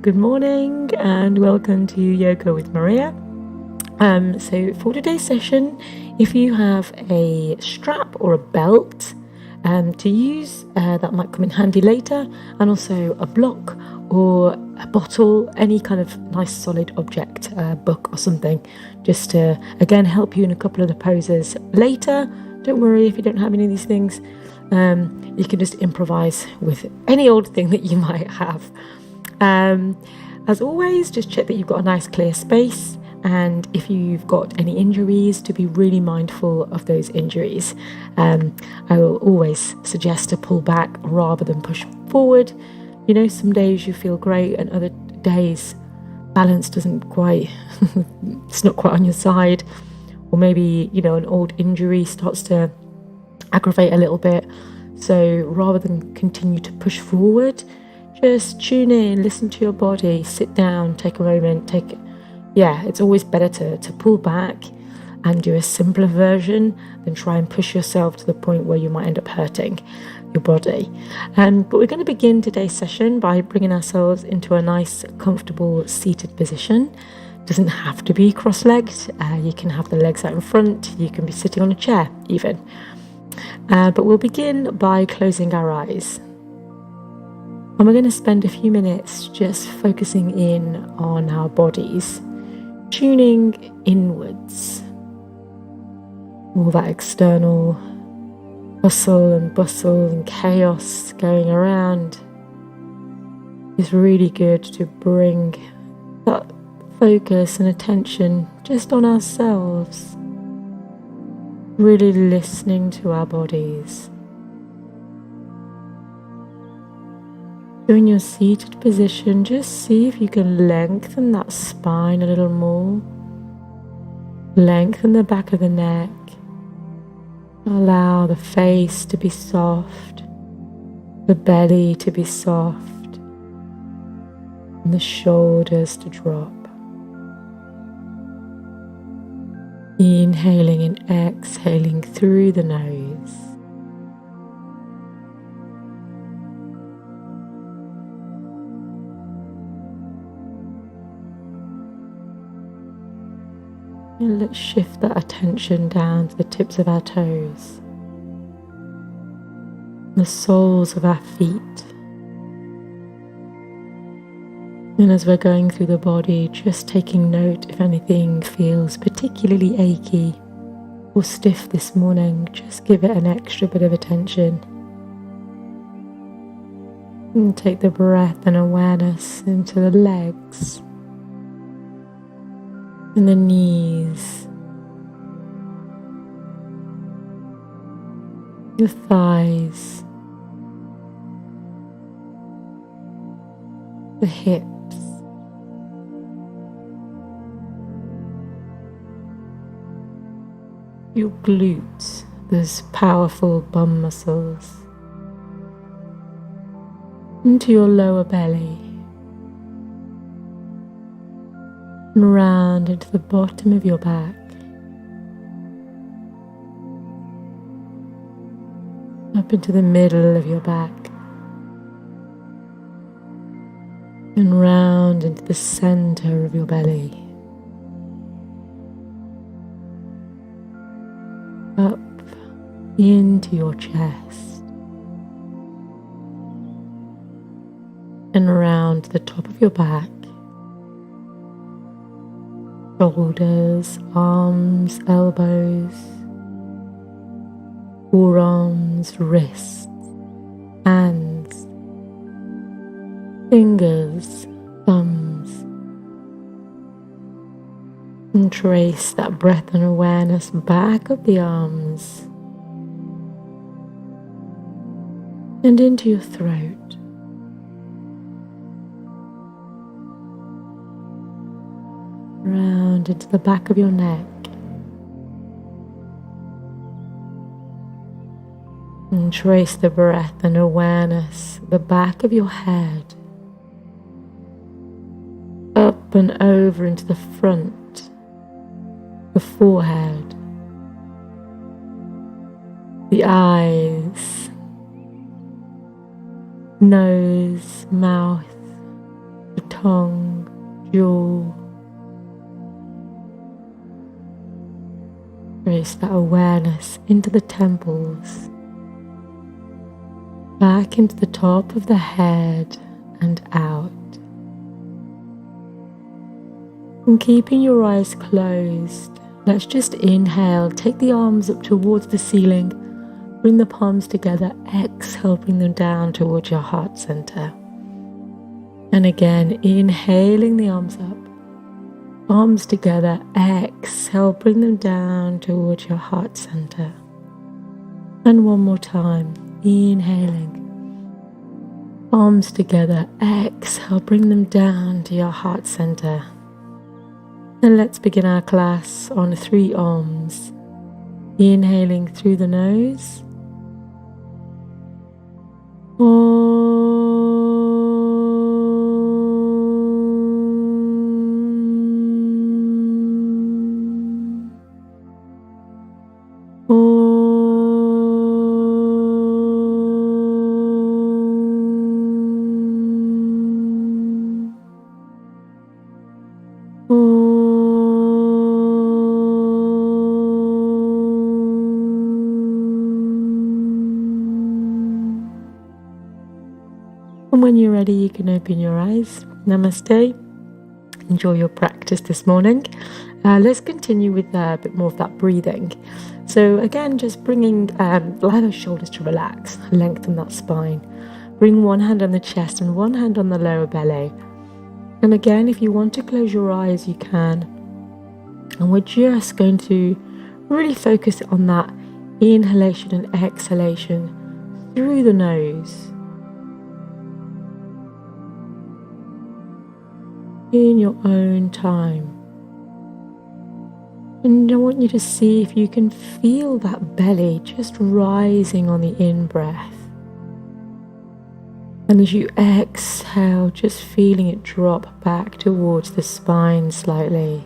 Good morning and welcome to Yoga with Maria. So for today's session, if you have a strap or a belt to use, that might come in handy later, and also a block or a bottle, any kind of nice solid object, book or something, just to again help you in a couple of the poses later. Don't worry if you don't have any of these things. You can just improvise with any old thing that you might have. As always, just check that you've got a nice clear space, and if you've got any injuries, to be really mindful of those injuries. I will always suggest to pull back rather than push forward. You know, some days you feel great and other days balance doesn't quite it's not quite on your side, or maybe, you know, an old injury starts to aggravate a little bit. So rather than continue to push forward, just tune in, listen to your body, sit down, take a moment, it's always better to pull back and do a simpler version than try and push yourself to the point where you might end up hurting your body. But we're going to begin today's session by bringing ourselves into a nice, comfortable seated position. Doesn't have to be cross-legged. You can have the legs out in front. You can be sitting on a chair even. But we'll begin by closing our eyes. And we're going to spend a few minutes just focusing in on our bodies, tuning inwards. All that external hustle and bustle and chaos going around. It's really good to bring that focus and attention just on ourselves. Really listening to our bodies. So in your seated position, just see if you can lengthen that spine a little more. Lengthen the back of the neck. Allow the face to be soft, the belly to be soft, and the shoulders to drop. Inhaling and exhaling through the nose. And let's shift that attention down to the tips of our toes, the soles of our feet. And as we're going through the body, just taking note if anything feels particularly achy or stiff this morning, just give it an extra bit of attention. And take the breath and awareness into the legs and the knees, the thighs, the hips, your glutes, those powerful bum muscles, into your lower belly, and round into the bottom of your back, up into the middle of your back, and round into the center of your belly, up into your chest, and around the top of your back, shoulders, arms, elbows, forearms, wrists, hands, fingers, thumbs, and trace that breath and awareness back up the arms and into your throat. Round into the back of your neck, and trace the breath and awareness the back of your head, up and over into the front, the forehead, the eyes, nose, mouth, the tongue, jaw. Raise that awareness into the temples, back into the top of the head and out. And keeping your eyes closed, let's just inhale, take the arms up towards the ceiling, bring the palms together, exhale, bring them down towards your heart center. And again, inhaling the arms up, arms together, exhale, bring them down towards your heart center. And one more time, inhaling, arms together, exhale, bring them down to your heart center. And let's begin our class on 3 arms. Inhaling through the nose. And when you're ready, you can open your eyes. Namaste. Enjoy your practice this morning. Let's continue with a bit more of that breathing. So again, just bringing, allow those shoulders to relax, lengthen that spine. Bring one hand on the chest and one hand on the lower belly. And again, if you want to close your eyes, you can. And we're just going to really focus on that inhalation and exhalation through the nose. In your own time. And I want you to see if you can feel that belly just rising on the in-breath. And as you exhale, just feeling it drop back towards the spine slightly.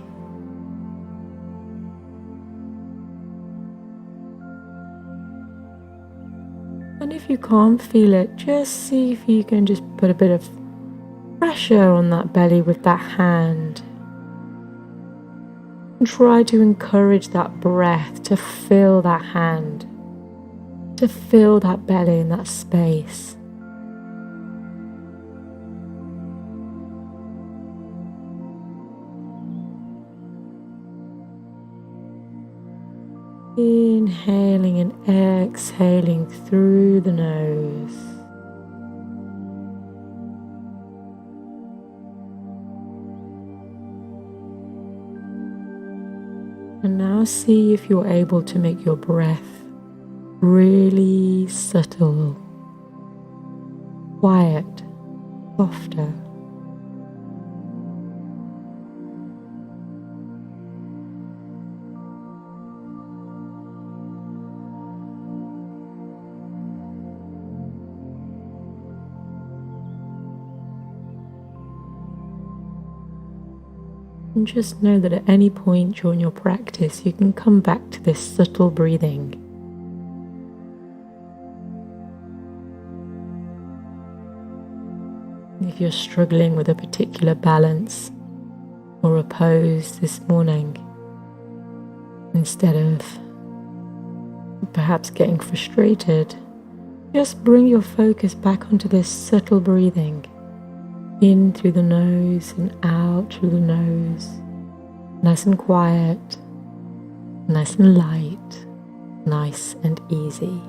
And if you can't feel it, just see if you can just put a bit of pressure on that belly with that hand. And try to encourage that breath to fill that hand, to fill that belly in that space. Inhaling and exhaling through the nose. And now see if you're able to make your breath really subtle, quiet, softer. And just know that at any point during your practice, you can come back to this subtle breathing. If you're struggling with a particular balance or a pose this morning, instead of perhaps getting frustrated, just bring your focus back onto this subtle breathing. In through the nose and out through the nose. Nice and quiet, nice and light, nice and easy.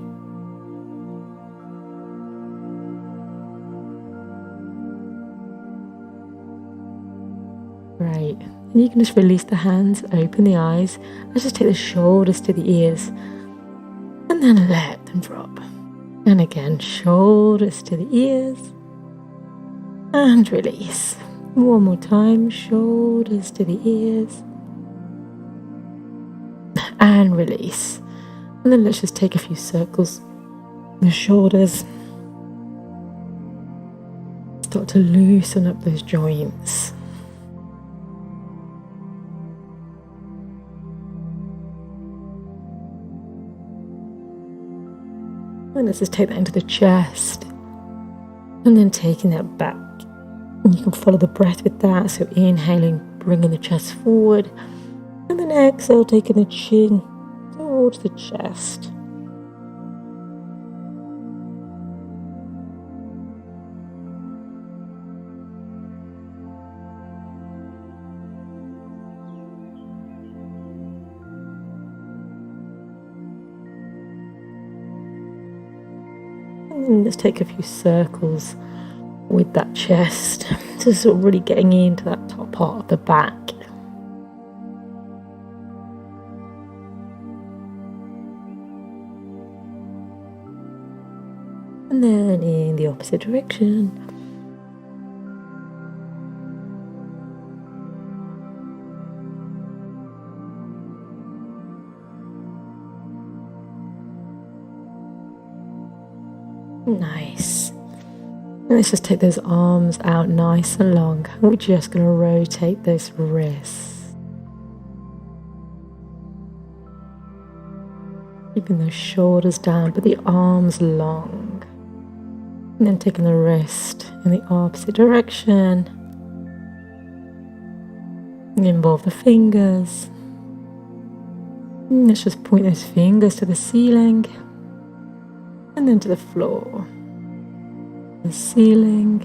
Great. And you can just release the hands, open the eyes. Let's just take the shoulders to the ears and then let them drop. And again, shoulders to the ears. And release. One more time, shoulders to the ears. And release. And then let's just take a few circles. The shoulders. Start to loosen up those joints. And let's just take that into the chest. And then taking that back And you can follow the breath with that. So inhaling, bringing the chest forward. And then exhale, taking the chin towards the chest. And just take a few circles with that chest, just sort of really getting into that top part of the back. And then in the opposite direction. Nice. And let's just take those arms out nice and long. And we're just going to rotate those wrists. Keeping those shoulders down, but the arms long. And then taking the wrist in the opposite direction. And involve the fingers. And let's just point those fingers to the ceiling. And then to the floor. The ceiling,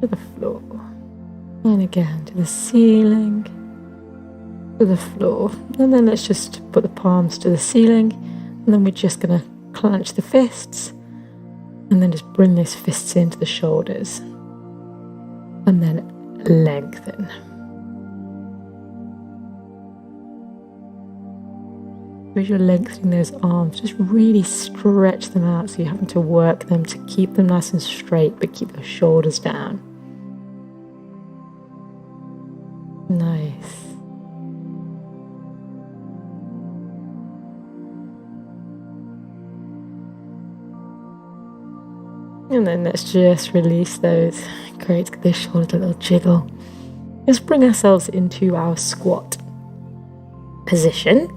to the floor, and again to the ceiling, to the floor. And then let's just put the palms to the ceiling, and then we're just going to clench the fists, and then just bring those fists into the shoulders, and then lengthen. As you're lengthening those arms, just really stretch them out so you're having to work them to keep them nice and straight, but keep those shoulders down. Nice. And then let's just release those. Great, get those shoulders a little jiggle. Let's bring ourselves into our squat position.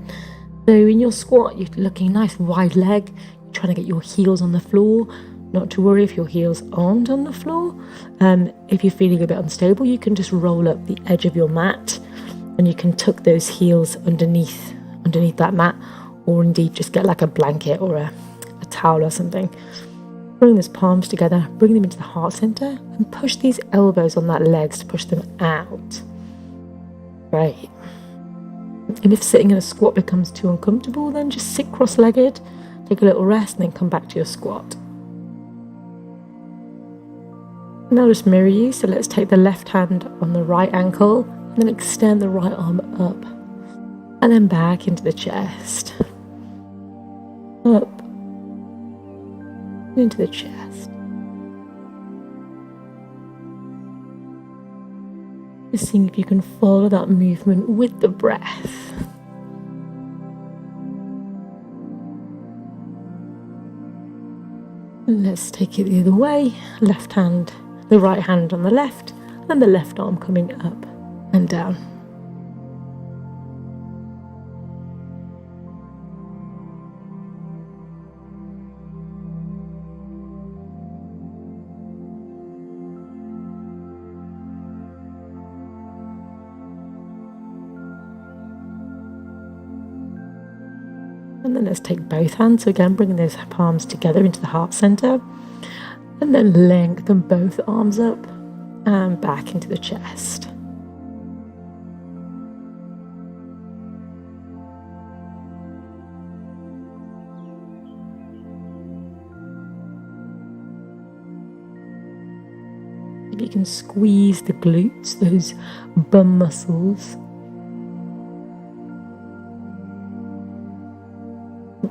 So in your squat, you're looking nice wide leg, you're trying to get your heels on the floor. Not to worry if your heels aren't on the floor. If you're feeling a bit unstable, you can just roll up the edge of your mat and you can tuck those heels underneath that mat, or indeed just get like a blanket or a towel or something. Bring those palms together, bring them into the heart center and push these elbows on that legs to push them out. Great. And if sitting in a squat becomes too uncomfortable, then just sit cross-legged, take a little rest, and then come back to your squat. Now just mirror you, so let's take the left hand on the right ankle, and then extend the right arm up, and then back into the chest. Up, into the chest. Just seeing if you can follow that movement with the breath. And let's take it the other way. Left hand, the right hand on the left, and the left arm coming up and down. And then let's take both hands. So again, bringing those palms together into the heart center. And then lengthen both arms up and back into the chest. If you can squeeze the glutes, those bum muscles.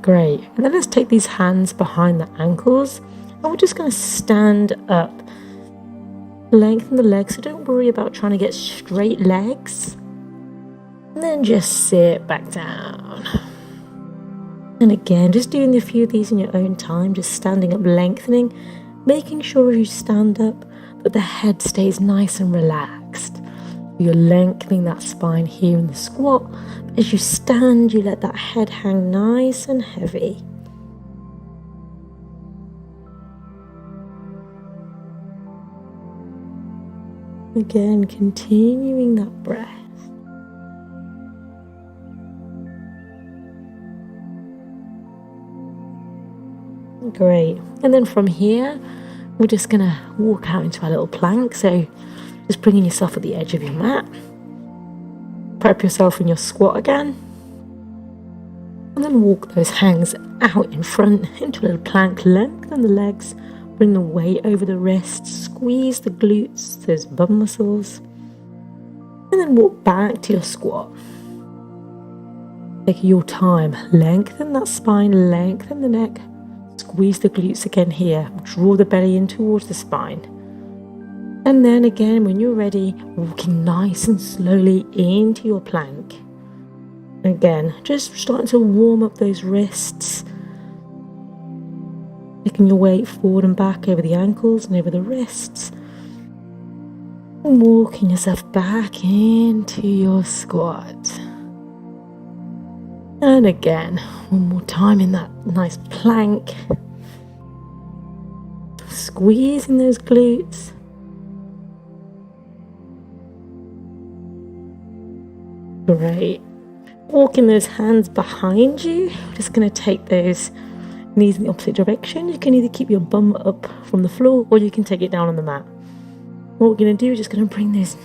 Great. And then let's take these hands behind the ankles and we're just going to stand up. Lengthen the legs, so don't worry about trying to get straight legs. And then just sit back down. And again, just doing a few of these in your own time, just standing up, lengthening, making sure as you stand up that the head stays nice and relaxed. You're lengthening that spine here in the squat. As you stand, you let that head hang nice and heavy. Again, continuing that breath. Great. And then from here, we're just going to walk out into our little plank. So just bringing yourself at the edge of your mat. Prep yourself in your squat again. And then walk those hands out in front into a little plank. Lengthen the legs. Bring the weight over the wrists. Squeeze the glutes, those bum muscles. And then walk back to your squat. Take your time. Lengthen that spine. Lengthen the neck. Squeeze the glutes again here. Draw the belly in towards the spine. And then again, when you're ready, walking nice and slowly into your plank. Again, just starting to warm up those wrists. Taking your weight forward and back over the ankles and over the wrists. And walking yourself back into your squat. And again, one more time in that nice plank. Squeezing those glutes. Great. Walking those hands behind you. We're just going to take those knees in the opposite direction. You can either keep your bum up from the floor or you can take it down on the mat. What we're going to do is just going to bring those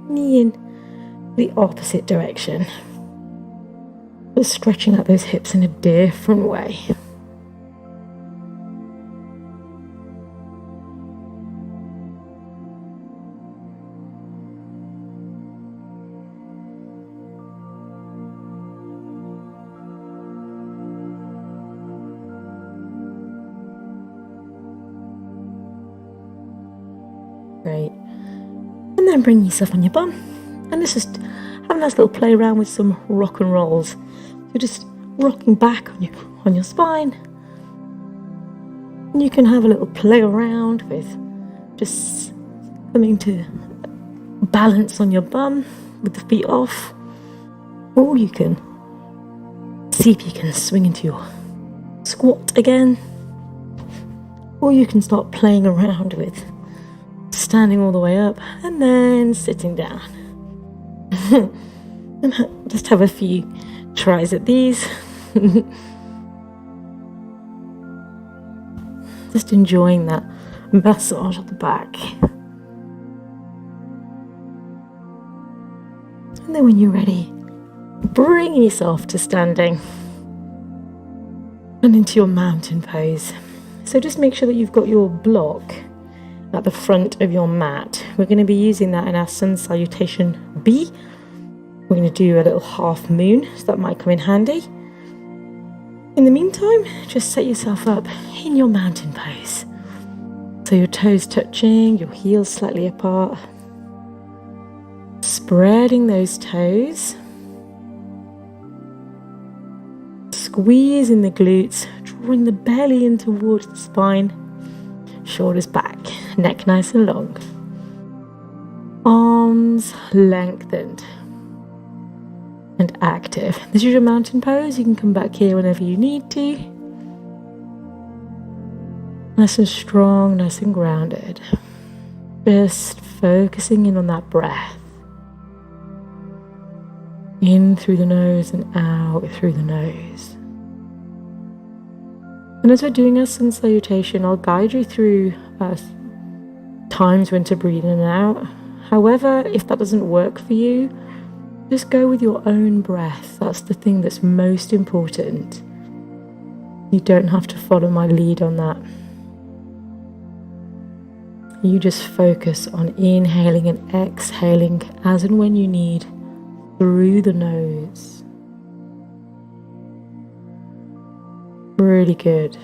knee in the opposite direction. But stretching out those hips in a different way. Great. And then bring yourself on your bum. And let's just have a nice little play around with some rock and rolls. You're just rocking back on your spine. And you can have a little play around with just coming to balance on your bum with the feet off. Or you can see if you can swing into your squat again. Or you can start playing around with standing all the way up and then sitting down. And just have a few tries at these. Just enjoying that massage at the back. And then when you're ready, bring yourself to standing and into your mountain pose. So just make sure that you've got your block at the front of your mat. We're going to be using that in our sun salutation B. We're going to do a little half moon, so that might come in handy. In the meantime, just set yourself up in your mountain pose. So your toes touching, your heels slightly apart. Spreading those toes. Squeezing the glutes, drawing the belly in towards the spine. Shoulders back, neck nice and long. Arms lengthened and active. This is your mountain pose. You can come back here whenever you need to. Nice and strong, nice and grounded. Just focusing in on that breath. In through the nose and out through the nose. And as we're doing our sun salutation, I'll guide you through times when to breathe in and out. However, if that doesn't work for you, just go with your own breath. That's the thing that's most important. You don't have to follow my lead on that. You just focus on inhaling and exhaling as and when you need through the nose. Really good.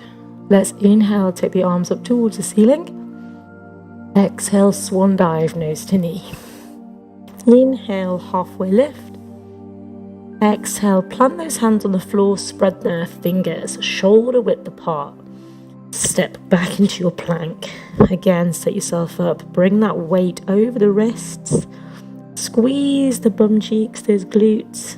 Let's inhale, take the arms up towards the ceiling. Exhale, swan dive, nose to knee. Inhale, halfway lift. Exhale, plant those hands on the floor, spread their fingers, shoulder width apart. Step back into your plank. Again, set yourself up. Bring that weight over the wrists. Squeeze the bum cheeks, those glutes.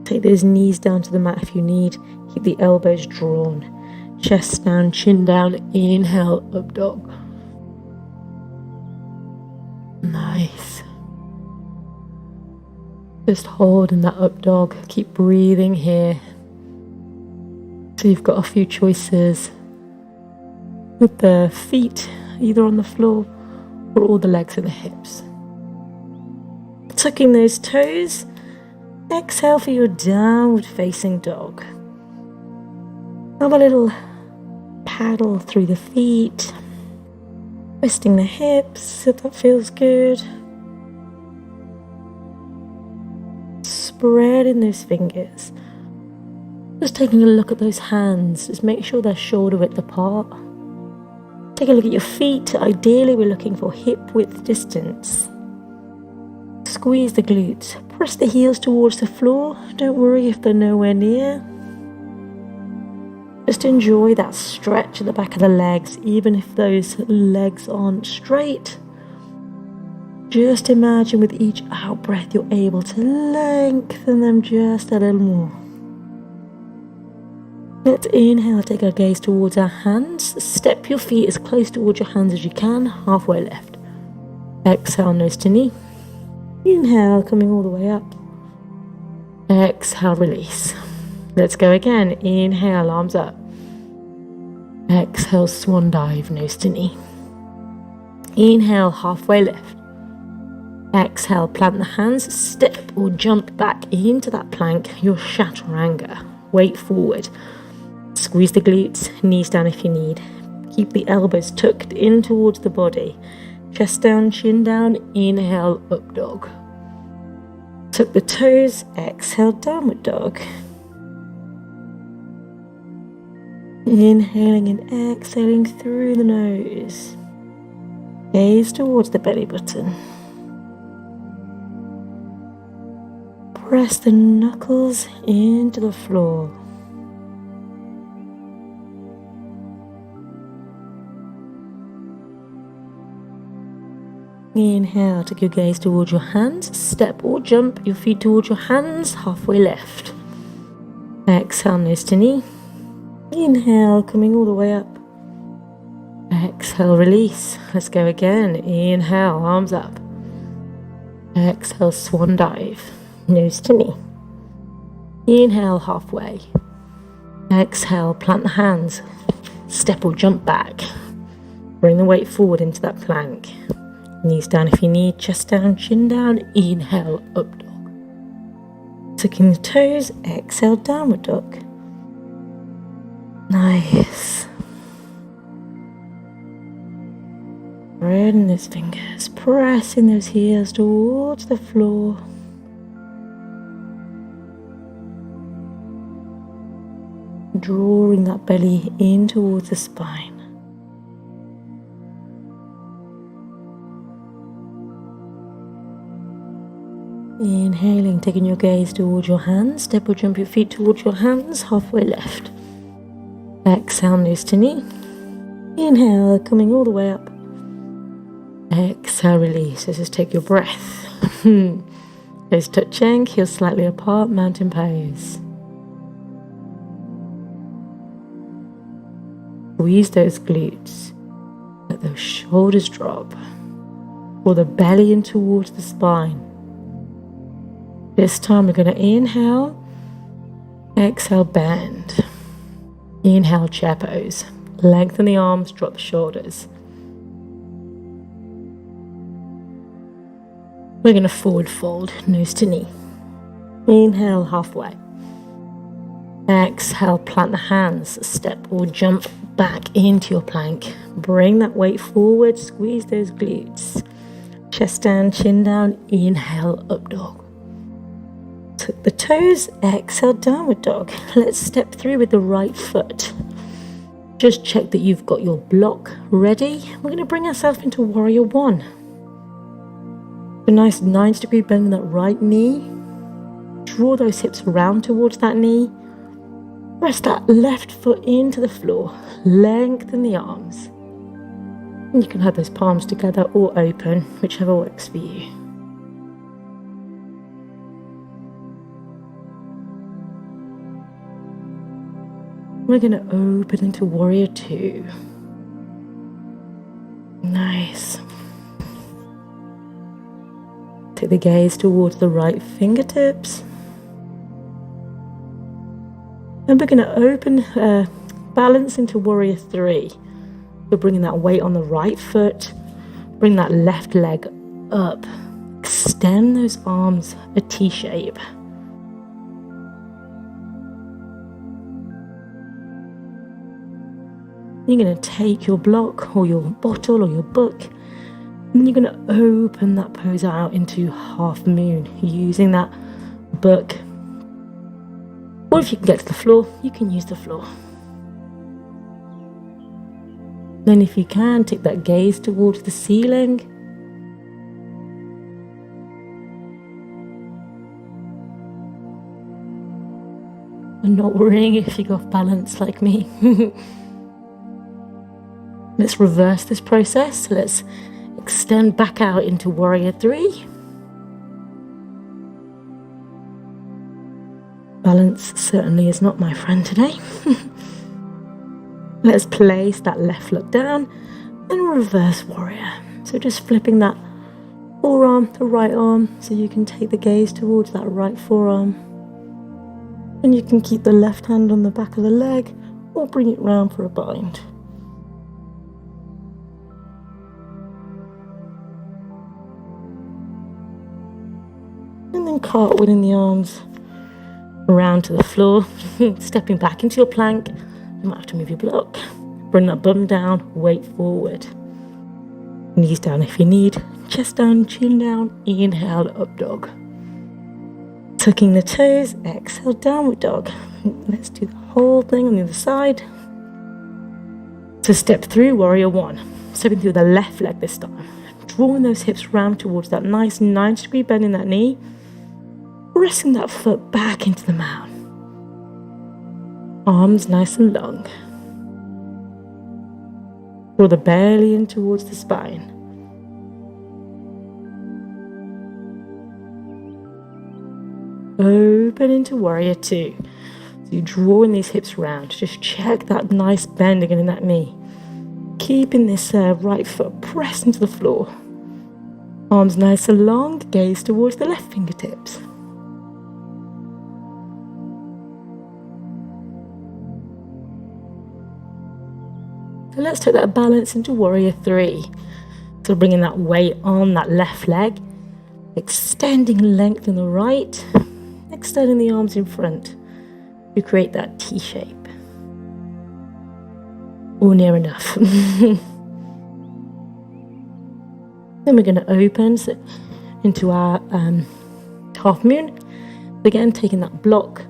Take those knees down to the mat if you need. Keep the elbows drawn. Chest down, chin down. Inhale, up dog. Nice. Just hold in that up dog. Keep breathing here. So you've got a few choices with the feet either on the floor or all the legs and the hips. Tucking those toes. Exhale for your downward facing dog. Have a little paddle through the feet. Twisting the hips if that feels good. Spreading those fingers. Just taking a look at those hands. Just make sure they're shoulder width apart. Take a look at your feet. Ideally, we're looking for hip width distance. Squeeze the glutes. Press the heels towards the floor. Don't worry if they're nowhere near. Just enjoy that stretch at the back of the legs, even if those legs aren't straight. Just imagine with each out breath you're able to lengthen them just a little more. Let's inhale, take our gaze towards our hands. Step your feet as close towards your hands as you can, halfway left. Exhale, nose to knee. Inhale, coming all the way up. Exhale, release. Let's go again. Inhale, arms up. Exhale, swan dive, nose to knee. Inhale, halfway lift. Exhale, plant the hands, step or jump back into that plank, your chaturanga. Weight forward. Squeeze the glutes, knees down if you need. Keep the elbows tucked in towards the body. Chest down, chin down, inhale, up dog. Tuck the toes, exhale, downward dog. Inhaling and exhaling through the nose. Gaze towards the belly button. Press the knuckles into the floor. Inhale, take your gaze towards your hands. Step or jump your feet towards your hands, halfway left. Exhale, nose to knee. Inhale, coming all the way up. Exhale, release. Let's go again. Inhale, arms up. Exhale, swan dive. Nose to knee. Inhale, halfway. Exhale, plant the hands. Step or jump back. Bring the weight forward into that plank. Knees down if you need, chest down, chin down. Inhale, up dog. Tucking the toes, exhale, downward dog. Nice. Spreading those fingers, pressing those heels towards the floor. Drawing that belly in towards the spine. Inhaling, taking your gaze towards your hands. Step or jump your feet towards your hands, halfway left. Exhale, nose to knee. Inhale, coming all the way up. Exhale, release. Let's just take your breath. Toes touching, heels slightly apart, mountain pose. Squeeze those glutes. Let those shoulders drop. Pull the belly in towards the spine. This time we're going to inhale. Exhale, bend. Inhale, chair pose. Lengthen the arms, drop the shoulders. We're going to forward fold, nose to knee. Inhale, halfway. Exhale, plant the hands. Step or jump back into your plank. Bring that weight forward, squeeze those glutes. Chest down, chin down. Inhale, up dog. Tuck the toes, exhale, downward dog. Let's step through with the right foot. Just check that you've got your block ready. We're going to bring ourselves into warrior one. A nice 90-degree bend in that right knee. Draw those hips around towards that knee. Press that left foot into the floor. Lengthen the arms. And you can have those palms together or open, whichever works for you. We're going to open into warrior two. Nice. Take the gaze towards the right fingertips. And we're going to open, balance into Warrior 3. We're bringing that weight on the right foot. Bring that left leg up. Extend those arms a T shape. You're going to take your block or your bottle or your book, and you're going to open that pose out into half moon using that book. Or if you can get to the floor, you can use the floor. Then if you can, take that gaze towards the ceiling. And not worrying if you go off balance like me. Let's reverse this process. Let's extend back out into Warrior 3. Balance certainly is not my friend today. Let's place that left foot down and reverse warrior. So just flipping that forearm to right arm so you can take the gaze towards that right forearm. And you can keep the left hand on the back of the leg or bring it round for a bind. And then cartwheeling the arms around to the floor, stepping back into your plank. You might have to move your block. Bring that bum down, weight forward. Knees down if you need. Chest down, chin down. Inhale, up dog. Tucking the toes, exhale, downward dog. Let's do the whole thing on the other side. So step through Warrior 1. Stepping through the left leg this time. Drawing those hips round towards that nice 90-degree bend in that knee. Pressing that foot back into the mat. Arms nice and long. Draw the belly in towards the spine. Open into Warrior 2. So you're drawing these hips round. Just check that nice bend again in that knee. Keeping this right foot pressed into the floor. Arms nice and long. Gaze towards the left fingertips. So let's take that balance into Warrior 3. So bringing that weight on that left leg, extending length in the right, extending the arms in front to create that T shape. Or near enough. Then we're going to open into our half moon. Again, taking that block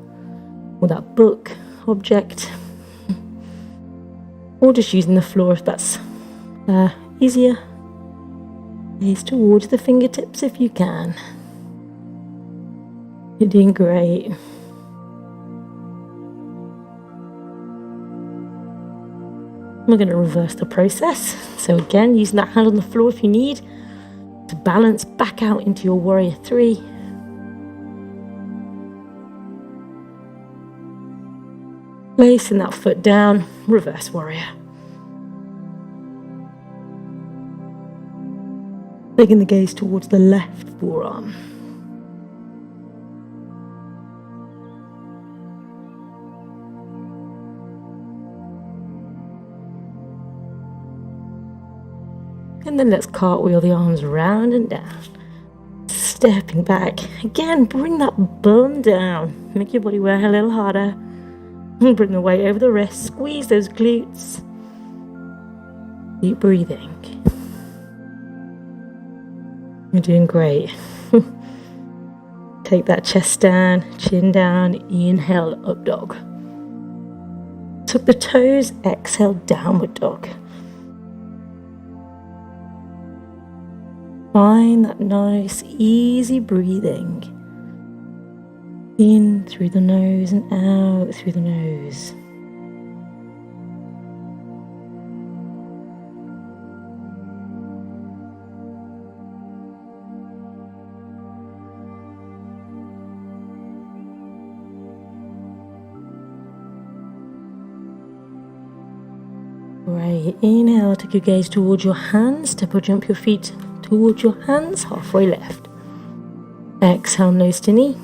or that book object. Or just using the floor if that's easier. Gaze towards the fingertips if you can. You're doing great. We're going to reverse the process. So again, using that hand on the floor if you need to balance back out into your Warrior 3. Placing that foot down, reverse warrior. Taking the gaze towards the left forearm. And then let's cartwheel the arms round and down. Stepping back. Again, bring that bum down. Make your body work a little harder. And bring the weight over the wrist. Squeeze those glutes. Keep breathing. You're doing great. Take that chest down, chin down. Inhale, up dog. Tuck the toes. Exhale, downward dog. Find that nice, easy breathing. In through the nose and out through the nose. Great. Inhale, take your gaze towards your hands. Step or jump your feet towards your hands, halfway left. Exhale, nose to knee.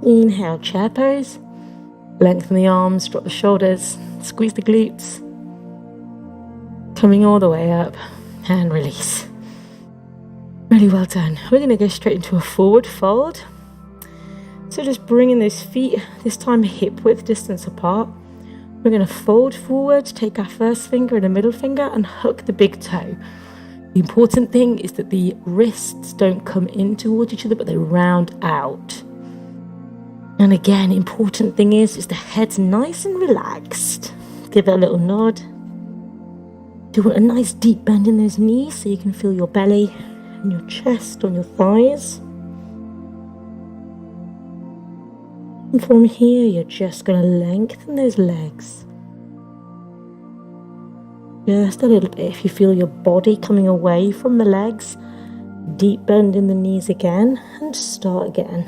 Inhale, chair pose. Lengthen the arms, drop the shoulders, squeeze the glutes. Coming all the way up and release. Really well done. We're going to go straight into a forward fold. So just bringing those feet, this time hip width distance apart. We're going to fold forward, take our first finger and a middle finger and hook the big toe. The important thing is that the wrists don't come in towards each other, but they round out. And again, important thing is the head's nice and relaxed. Give it a little nod. Do a nice deep bend in those knees so you can feel your belly and your chest on your thighs. And from here, you're just going to lengthen those legs. Just a little bit. If you feel your body coming away from the legs, deep bend in the knees again and start again.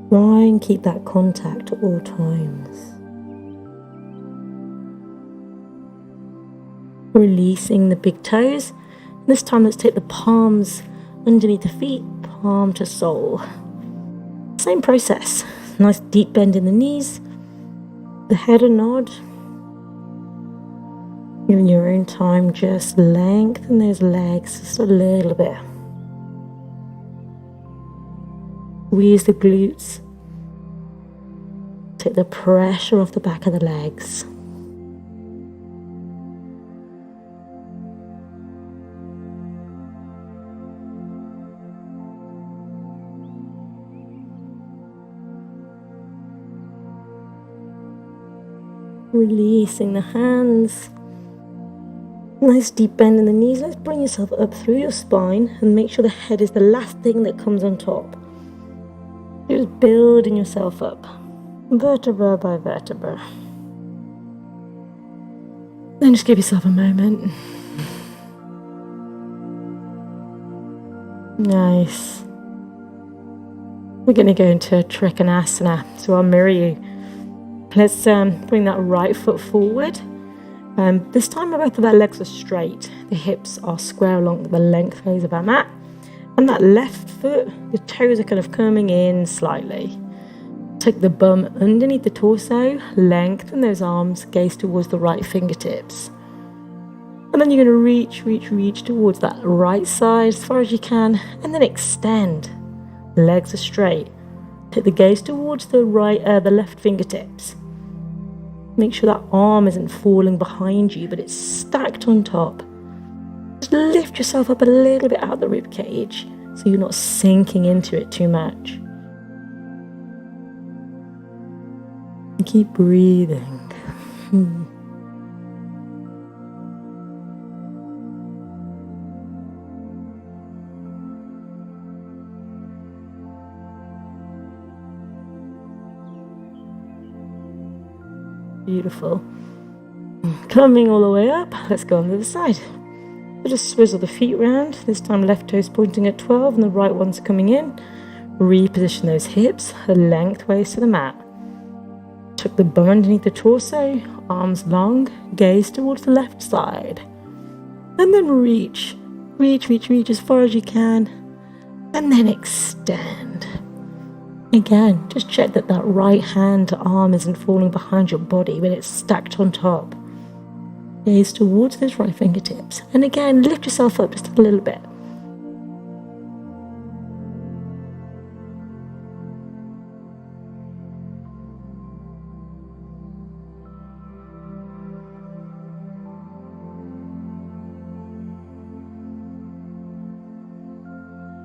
Try and keep that contact at all times. Releasing the big toes. This time let's take the palms underneath the feet, palm to sole. Same process. Nice deep bend in the knees. The head a nod. In your own time, just lengthen those legs just a little bit. Squeeze the glutes. Take the pressure off the back of the legs. Releasing the hands. Nice deep bend in the knees. Let's bring yourself up through your spine and make sure the head is the last thing that comes on top. Just building yourself up, vertebra by vertebra. Then just give yourself a moment. Nice. We're going to go into Trikonasana, so I'll mirror you. Let's bring that right foot forward. This time both of our legs are straight. The hips are square along the lengthways of our mat. And that left foot, the toes are kind of coming in slightly. Take the bum underneath the torso, lengthen those arms, gaze towards the right fingertips. And then you're going to reach towards that right side as far as you can, and then extend. Legs are straight. Take the gaze towards the left fingertips. Make sure that arm isn't falling behind you, but it's stacked on top. Just lift yourself up a little bit out of the rib cage so you're not sinking into it too much. And keep breathing. Beautiful. Coming all the way up, let's go on the other side. So just swizzle the feet round, this time left toes pointing at 12 and the right one's coming in. Reposition those hips lengthways to the mat. Tuck the bum underneath the torso, arms long, gaze towards the left side. And then reach as far as you can. And then extend. Again, just check that right hand arm isn't falling behind your body, but it's stacked on top. Gaze towards those right fingertips. And again, lift yourself up just a little bit.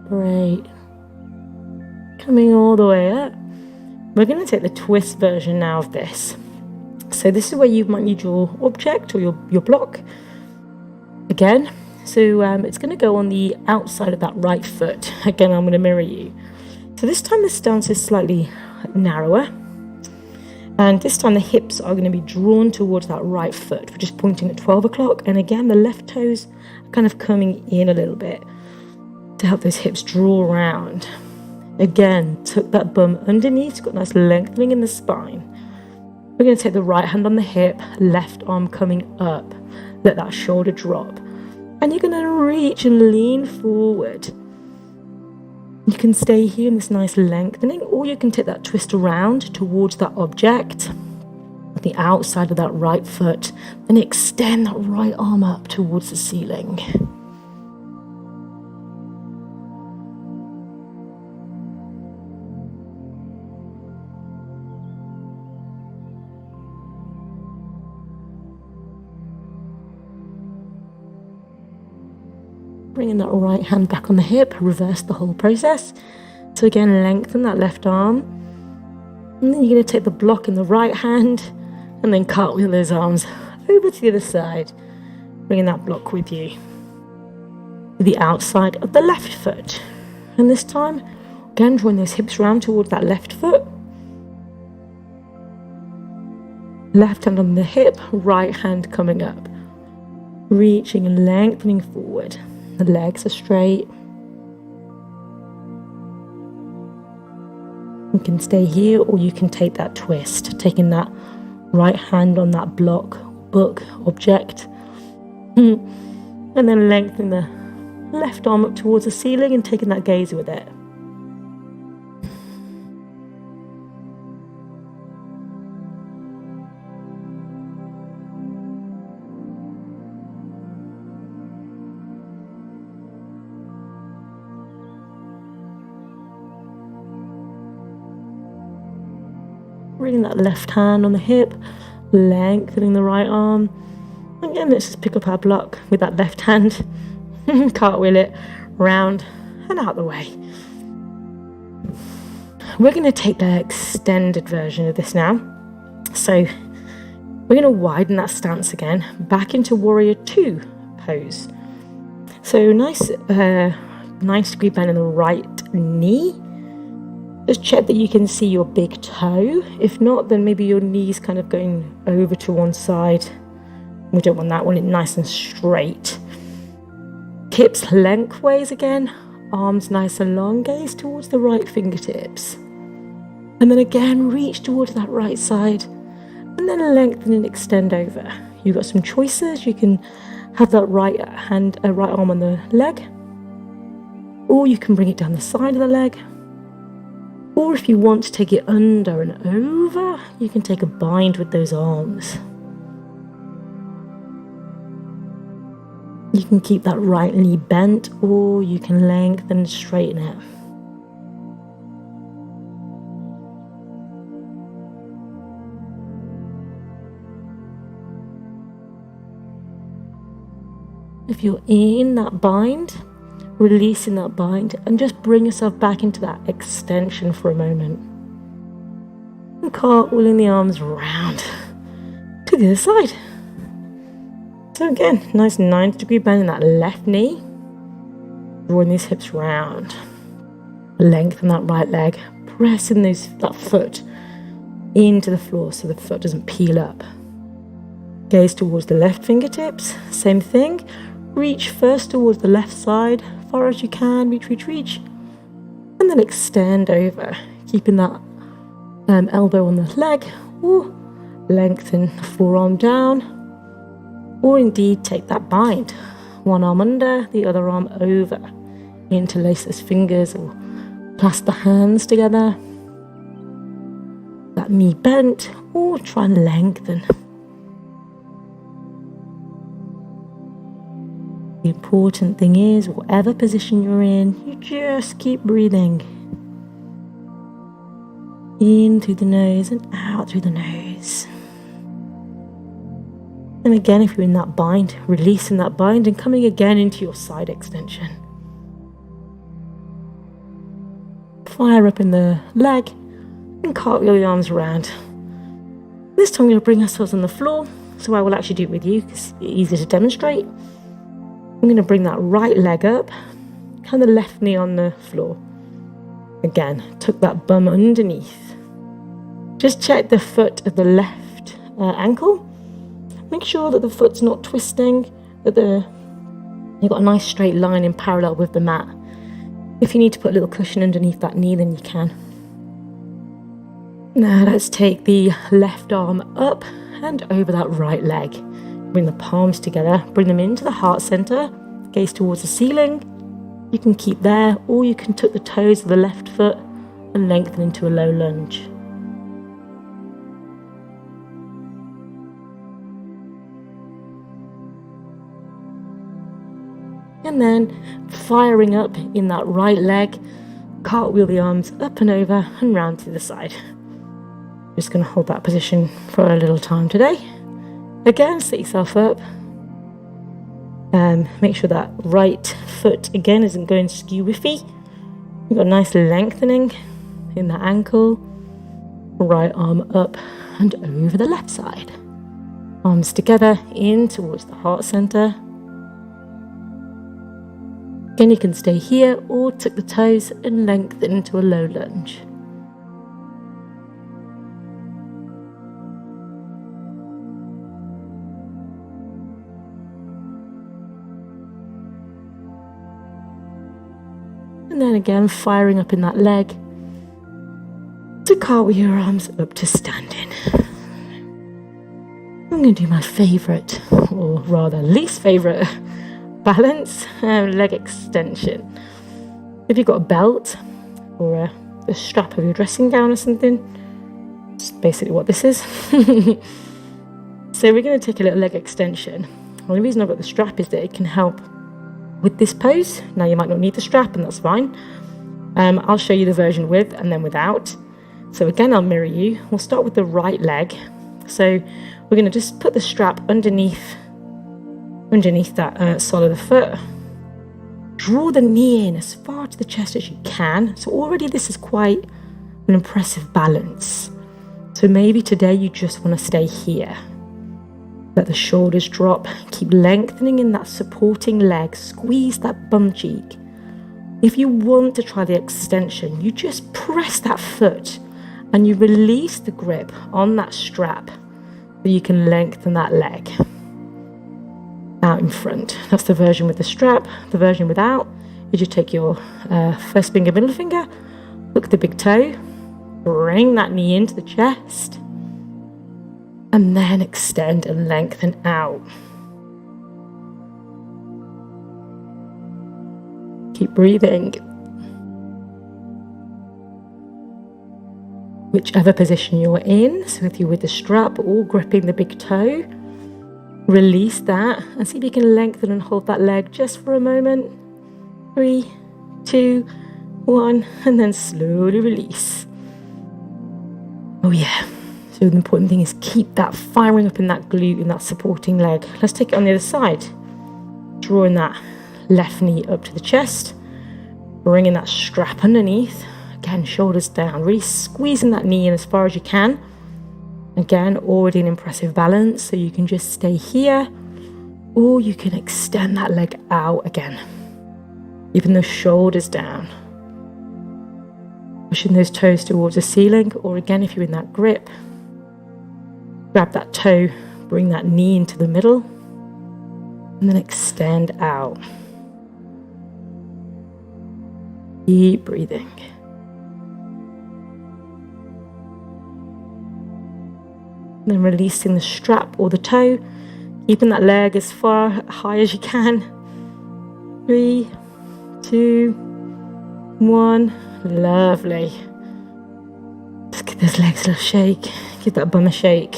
Great. Coming all the way up. We're going to take the twist version now of this. So this is where you might need your object or your block. Again, so it's going to go on the outside of that right foot. Again, I'm going to mirror you. So this time the stance is slightly narrower. And this time the hips are going to be drawn towards that right foot, which is pointing at 12 o'clock. And again, the left toes are kind of coming in a little bit to help those hips draw around. Again, tuck that bum underneath, got nice lengthening in the spine. We're going to take the right hand on the hip, left arm coming up. Let that shoulder drop. And you're going to reach and lean forward. You can stay here in this nice lengthening, or you can take that twist around towards that object, the outside of that right foot, then extend that right arm up towards the ceiling. Bringing that right hand back on the hip, reverse the whole process. So again, lengthen that left arm. And then you're going to take the block in the right hand and then cartwheel those arms over to the other side, bringing that block with you to the outside of the left foot. And this time, again, drawing those hips round towards that left foot. Left hand on the hip, right hand coming up. Reaching and lengthening forward. The legs are straight. You can stay here, or you can take that twist, taking that right hand on that block, book, object, and then lengthening the left arm up towards the ceiling and taking that gaze with it. Bringing that left hand on the hip, lengthening the right arm. Again, let's just pick up our block with that left hand, cartwheel it round and out the way. We're going to take the extended version of this now. So we're going to widen that stance again, back into Warrior 2 pose. So nice 90-degree bend in the right knee. Just check that you can see your big toe. If not, then maybe your knee's kind of going over to one side. We don't want that. We want it nice and straight. Hips lengthways again. Arms nice and long. Gaze towards the right fingertips. And then again, reach towards that right side. And then lengthen and extend over. You've got some choices. You can have that right arm on the leg. Or you can bring it down the side of the leg. Or if you want to take it under and over, you can take a bind with those arms. You can keep that right knee bent, or you can lengthen and straighten it. If you're in that bind, releasing that bind, and just bring yourself back into that extension for a moment. And cartwheeling the arms round to the other side. So again, nice 90-degree bend in that left knee. Drawing these hips round. Lengthen that right leg. Pressing that foot into the floor so the foot doesn't peel up. Gaze towards the left fingertips. Same thing. Reach first towards the left side, far as you can, reach, and then extend over, keeping that elbow on the leg, or lengthen the forearm down, or indeed take that bind, one arm under, the other arm over, interlace those fingers or clasp the hands together, that knee bent, or try and lengthen. The important thing is, whatever position you're in, you just keep breathing. In through the nose and out through the nose. And again, if you're in that bind, releasing that bind and coming again into your side extension. Fire up in the leg and cartwheel the arms around. This time we're going to bring ourselves on the floor, so I will actually do it with you because it's easier to demonstrate. I'm going to bring that right leg up, kind of left knee on the floor. Again, tuck that bum underneath. Just check the foot of the left ankle. Make sure that the foot's not twisting, that you've got a nice straight line in parallel with the mat. If you need to put a little cushion underneath that knee, then you can. Now let's take the left arm up and over that right leg. Bring the palms together, bring them into the heart center, gaze towards the ceiling, You can keep there, or you can tuck the toes of the left foot and lengthen into a low lunge. And then firing up in that right leg, cartwheel the arms up and over and round to the side. Just going to hold that position for a little time today. Again, sit yourself up. Make sure that right foot again isn't going skew whiffy. You've got a nice lengthening in the ankle. Right arm up and over the left side. Arms together in towards the heart center. Again, you can stay here or tuck the toes and lengthen into a low lunge. And then again, firing up in that leg to cartwheel your arms up to standing. I'm going to do my favourite, or rather least favourite, balance, leg extension. If you've got a belt or a strap of your dressing gown or something, it's basically what this is. So we're going to take a little leg extension. Well, the reason I've got the strap is that it can help with this pose. Now you might not need the strap, and that's fine. I'll show you the version with and then without. So again, I'll mirror you. We'll start with the right leg. So we're going to just put the strap underneath that sole of the foot. Draw the knee in as far to the chest as you can. So already this is quite an impressive balance. So maybe today you just want to stay here. Let the shoulders drop. Keep lengthening in that supporting leg. Squeeze that bum cheek. If you want to try the extension, you just press that foot and you release the grip on that strap so you can lengthen that leg out in front. That's the version with the strap. The version without is you take your first finger, middle finger, hook the big toe, bring that knee into the chest, and then extend and lengthen out. Keep breathing. Whichever position you're in, so if you're with the strap or gripping the big toe, release that and see if you can lengthen and hold that leg just for a moment. 3, 2, 1, and then slowly release. Oh yeah. So the important thing is keep that firing up in that glute, in that supporting leg. Let's take it on the other side. Drawing that left knee up to the chest, bringing that strap underneath. Again, shoulders down, really squeezing that knee in as far as you can. Again, already an impressive balance, so you can just stay here, or you can extend that leg out again. Even the shoulders down. Pushing those toes towards the ceiling, or again, if you're in that grip, grab that toe, bring that knee into the middle, and then extend out. Keep breathing. Then releasing the strap or the toe, keeping that leg as far high as you can. 3, 2, 1. Lovely. Just give those legs a little shake. Give that bum a shake.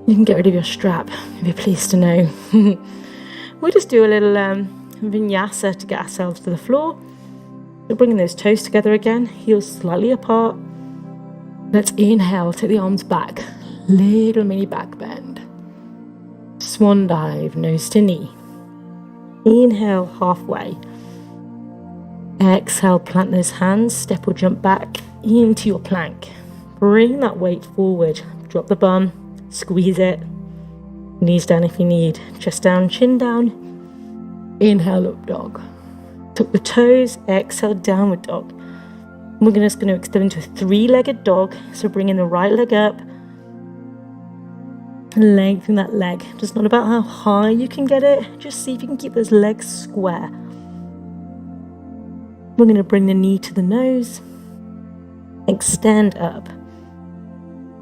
You can get rid of your strap, you'll be pleased to know. We'll just do a little vinyasa to get ourselves to the floor. So bringing those toes together again, heels slightly apart. Let's inhale, take the arms back, little mini back bend. Swan dive, nose to knee. Inhale, halfway. Exhale, plant those hands, step or jump back into your plank. Bring that weight forward, drop the bum, squeeze it. Knees down if you need, chest down, chin down. Inhale, up dog. Tuck the toes, exhale, downward dog. We're just going to extend into a 3-legged dog. So bringing the right leg up and lengthen that leg. Just not about how high you can get it. Just see if you can keep those legs square. We're going to bring the knee to the nose. Extend up.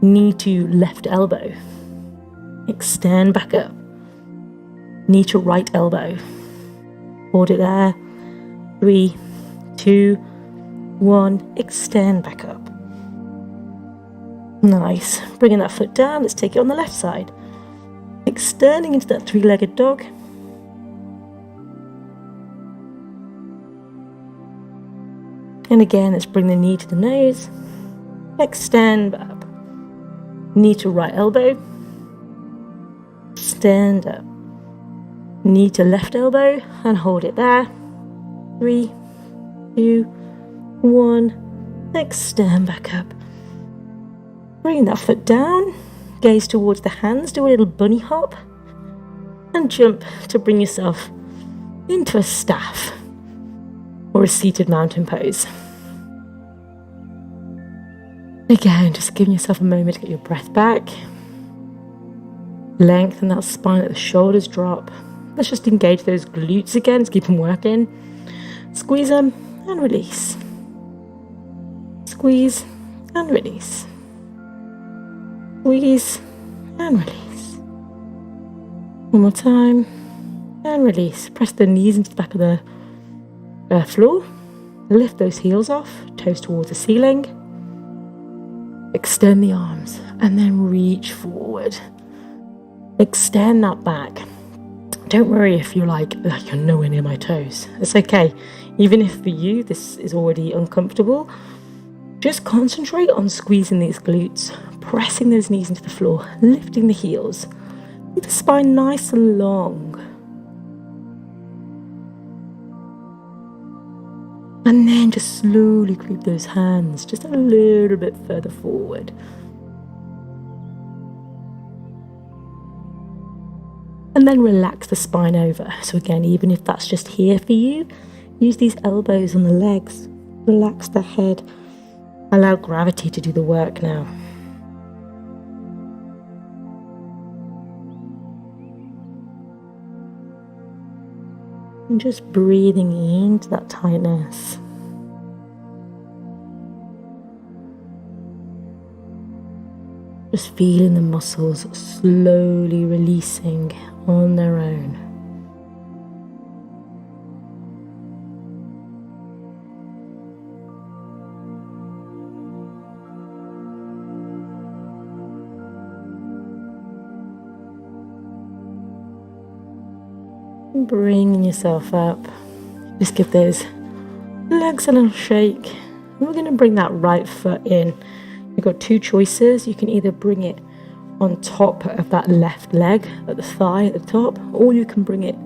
Knee to left elbow. Extend back up. Knee to right elbow. Hold it there. 3, 2, 1. Extend back up. Nice. Bringing that foot down, let's take it on the left side. Extending into that three-legged dog. And again, let's bring the knee to the nose. Extend up. Knee to right elbow. Stand up. Knee to left elbow and hold it there. 3, 2, 1. Extend back up. Bring that foot down. Gaze towards the hands. Do a little bunny hop. And jump to bring yourself into a staff or a seated mountain pose. Again, just giving yourself a moment to get your breath back. Lengthen that spine, let the shoulders drop. Let's just engage those glutes again to keep them working. Squeeze them and release. Squeeze and release. Squeeze and release. One more time and release. Press the knees into the back of the floor. Lift those heels off, toes towards the ceiling. Extend the arms and then reach forward. Extend that back. Don't worry if you're like you're nowhere near my toes. It's okay. Even if for you this is already uncomfortable, just concentrate on squeezing these glutes, pressing those knees into the floor, lifting the heels. Keep the spine nice and long. And then just slowly creep those hands just a little bit further forward. And then relax the spine over. So again, even if that's just here for you, use these elbows on the legs. Relax the head. Allow gravity to do the work now. And just breathing into that tightness. Just feeling the muscles slowly releasing on their own. Bringing yourself up. Just give those legs a little shake. And we're going to bring that right foot in. You've got two choices. You can either bring it on top of that left leg at the thigh at the top, or you can bring it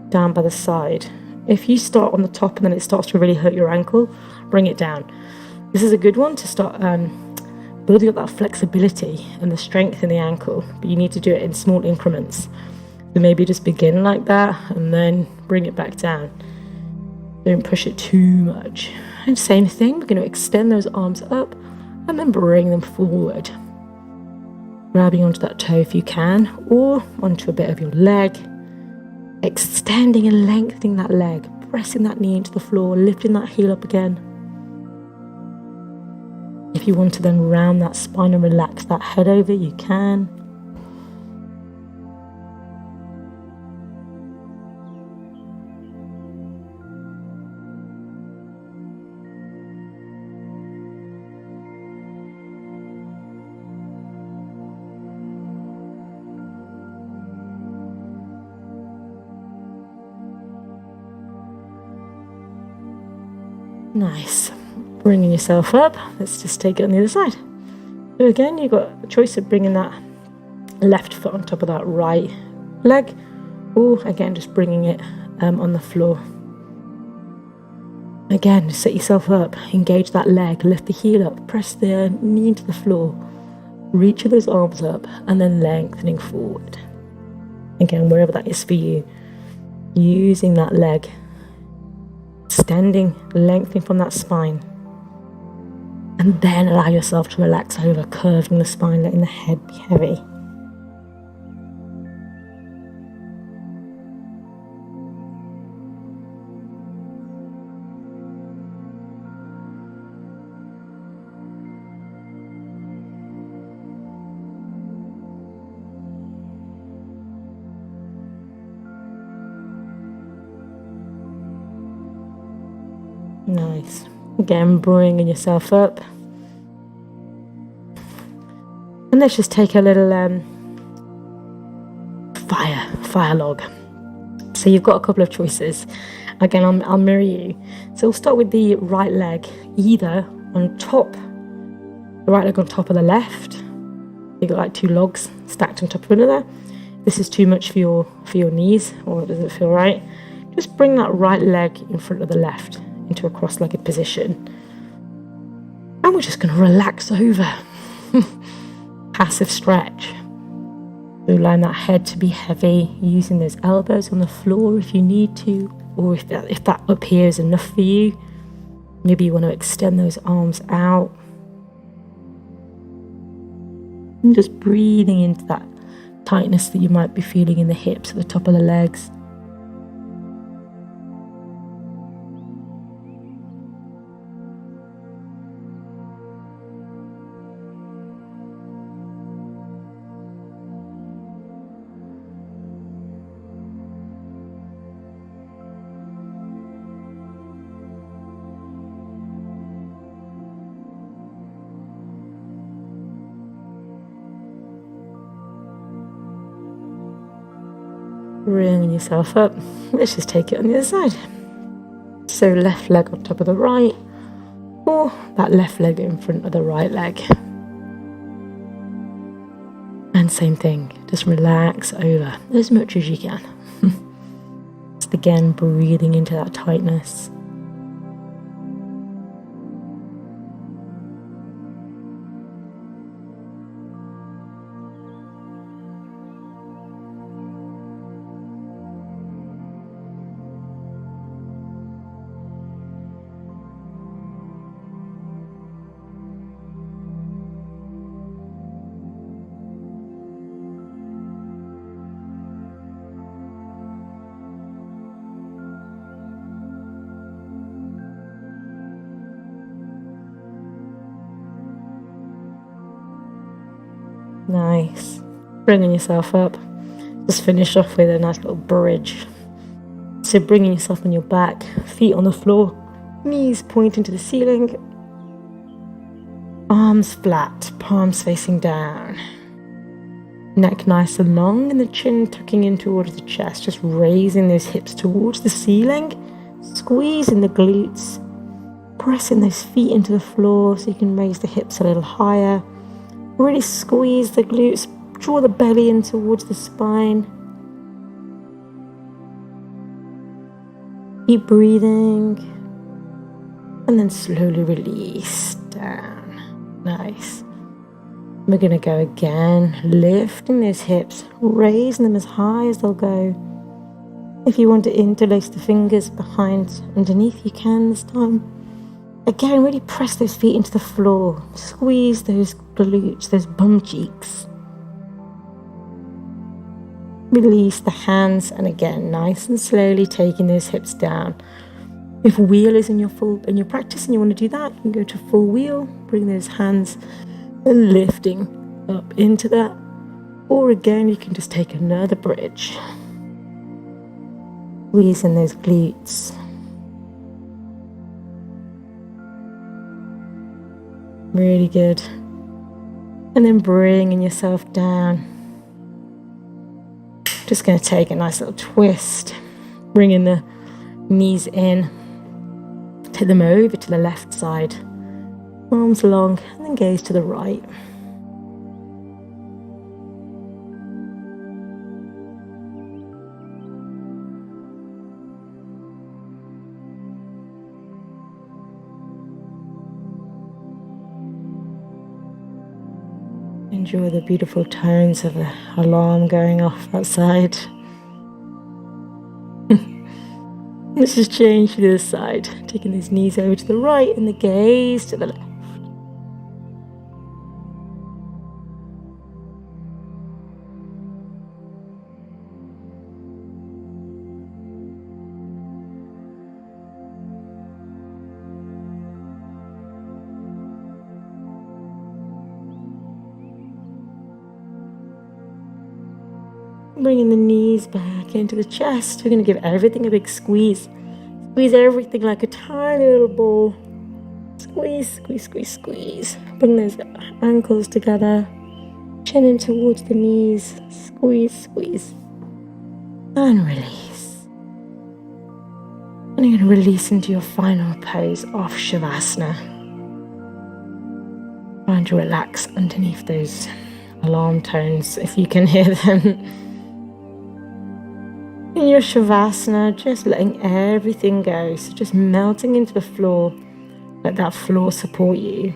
down by the side. If you start on the top and then it starts to really hurt your ankle, bring it down. This is a good one to start building up that flexibility and the strength in the ankle, but you need to do it in small increments. So maybe just begin like that and then bring it back down. Don't push it too much. And same thing, we're going to extend those arms up and then bring them forward. Grabbing onto that toe if you can, or onto a bit of your leg. Extending and lengthening that leg, pressing that knee into the floor, lifting that heel up again. If you want to then round that spine and relax that head over, you can. Nice. Bringing yourself up. Let's just take it on the other side. So again, you've got a choice of bringing that left foot on top of that right leg, or again, just bringing it on the floor. Again, just set yourself up. Engage that leg. Lift the heel up. Press the knee into the floor. Reach those arms up and then lengthening forward. Again, wherever that is for you. Using that leg. Extending, lengthening from that spine. And then allow yourself to relax over, curving the spine, letting the head be heavy. Nice. Again, bringing yourself up. And let's just take a little fire log. So you've got a couple of choices. Again, I'll mirror you. So we'll start with the right leg, either on top, the right leg on top of the left. You've got like two logs stacked on top of another. This is too much for your knees, or does it feel right? Just bring that right leg in front of the left into a cross-legged position. And we're just going to relax over. Passive stretch. So allowing that head to be heavy, using those elbows on the floor if you need to, or if that up here is enough for you. Maybe you want to extend those arms out. And just breathing into that tightness that you might be feeling in the hips at the top of the legs. Bringing yourself up. Let's just take it on the other side. So left leg on top of the right, or that left leg in front of the right leg. And same thing, just relax over as much as you can. Just again, breathing into that tightness. Nice. Bringing yourself up. Just finish off with a nice little bridge. So bringing yourself on your back, feet on the floor, knees pointing to the ceiling, arms flat, palms facing down. Neck nice and long and the chin tucking in towards the chest, just raising those hips towards the ceiling, squeezing the glutes, pressing those feet into the floor so you can raise the hips a little higher. Really squeeze the glutes, draw the belly in towards the spine. Keep breathing. And then slowly release down. Nice. We're going to go again, lifting those hips, raising them as high as they'll go. If you want to interlace the fingers behind, underneath, you can this time. Again, really press those feet into the floor. Squeeze those glutes, those bum cheeks. Release the hands, and again, nice and slowly taking those hips down. If wheel is in your practice and you want to do that, you can go to full wheel, bring those hands and lifting up into that. Or again, you can just take another bridge. Squeezing those glutes. Really good. And then bringing yourself down. Just going to take a nice little twist. Bringing the knees in. Take them over to the left side. Arms long and then gaze to the right. Enjoy the beautiful tones of the alarm going off outside. Let's just change to the other side, taking these knees over to the right and the gaze to the left. Bringing the knees back into the chest. We're going to give everything a big squeeze. Squeeze everything like a tiny little ball. Squeeze, squeeze, squeeze, squeeze. Bring those ankles together. Chin in towards the knees. Squeeze, squeeze. And release. And you're going to release into your final pose of Shavasana. Trying to relax underneath those alarm tones, if you can hear them. In your Shavasana, just letting everything go. So just melting into the floor. Let that floor support you.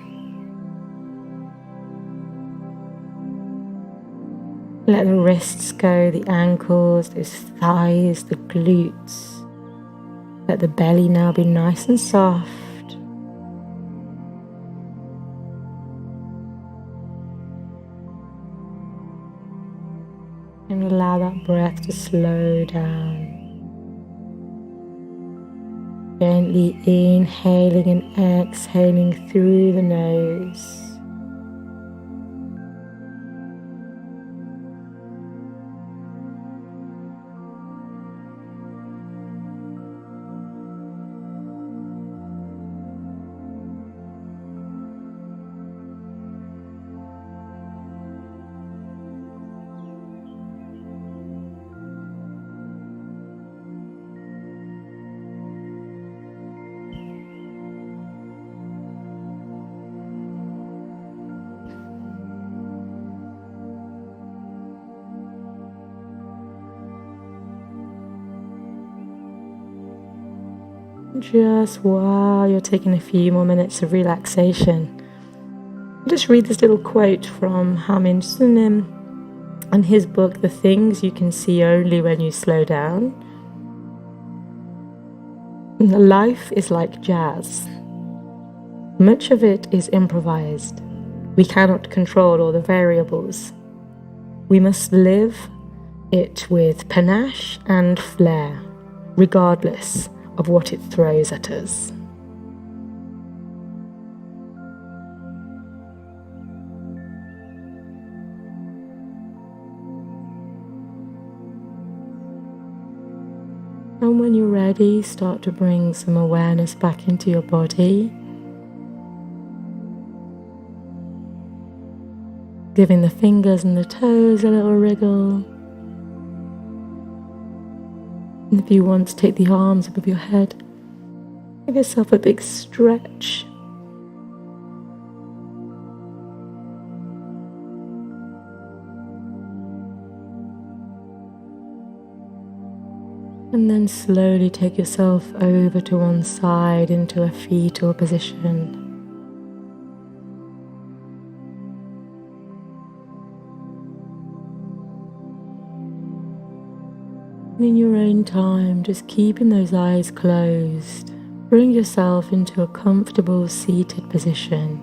Let the wrists go, the ankles, those thighs, the glutes. Let the belly now be nice and soft. And allow that breath to slow down. Gently inhaling and exhaling through the nose. Just while you're taking a few more minutes of relaxation, just read this little quote from Hamin Sunim and his book, The Things You Can See Only When You Slow Down. Life is like jazz. Much of it is improvised. We cannot control all the variables. We must live it with panache and flair, regardless of what it throws at us. And when you're ready, start to bring some awareness back into your body. Giving the fingers and the toes a little wriggle. And if you want to take the arms above your head, give yourself a big stretch. And then slowly take yourself over to one side into a fetal position. In your own time, just keeping those eyes closed, bring yourself into a comfortable seated position.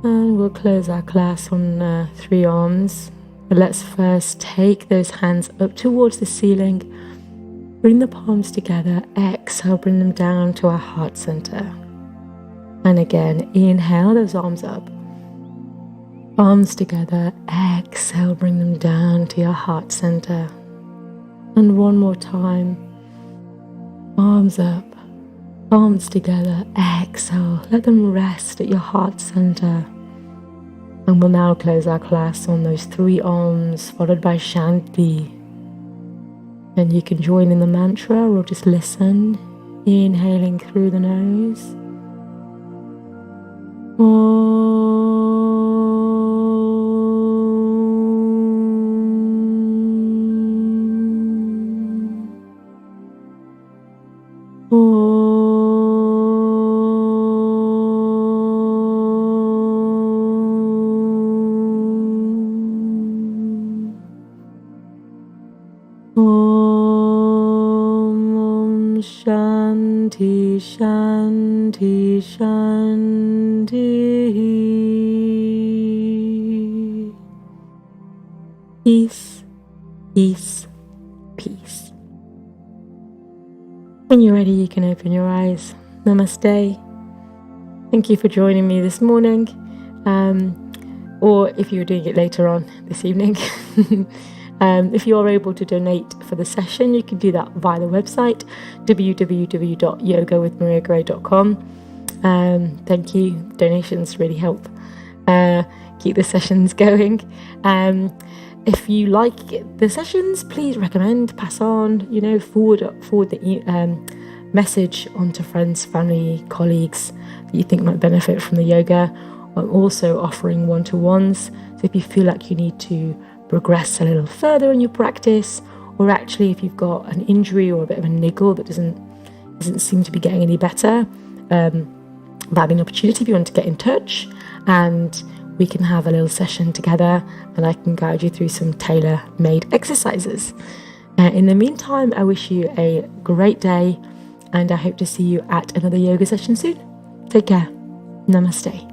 And we'll close our class on 3 arms. But let's first take those hands up towards the ceiling. Bring the palms together. Exhale, bring them down to our heart center. And again, inhale those arms up. Palms together, exhale, bring them down to your heart center. And one more time, arms up, palms together, exhale, let them rest at your heart center. And we'll now close our class on those 3 arms, followed by Shanti. And you can join in the mantra or just listen, inhaling through the nose. Shanti, Shanti, Shanti. Peace, peace, peace. When you're ready, you can open your eyes. Namaste. Thank you for joining me this morning. or if you're doing it later on this evening. If you are able to donate for the session, you can do that via the website www.yogawithmariagray.com. Thank you. Donations really help keep the sessions going. If you like the sessions, please recommend, pass on, forward the message onto friends, family, colleagues that you think might benefit from the yoga. I'm also offering one-to-ones, so if you feel like you need to progress a little further in your practice, or actually if you've got an injury or a bit of a niggle that doesn't seem to be getting any better, that'd be an opportunity if you want to get in touch, and we can have a little session together and I can guide you through some tailor-made exercises. In the meantime, I wish you a great day, and I hope to see you at another yoga session soon. Take care. Namaste.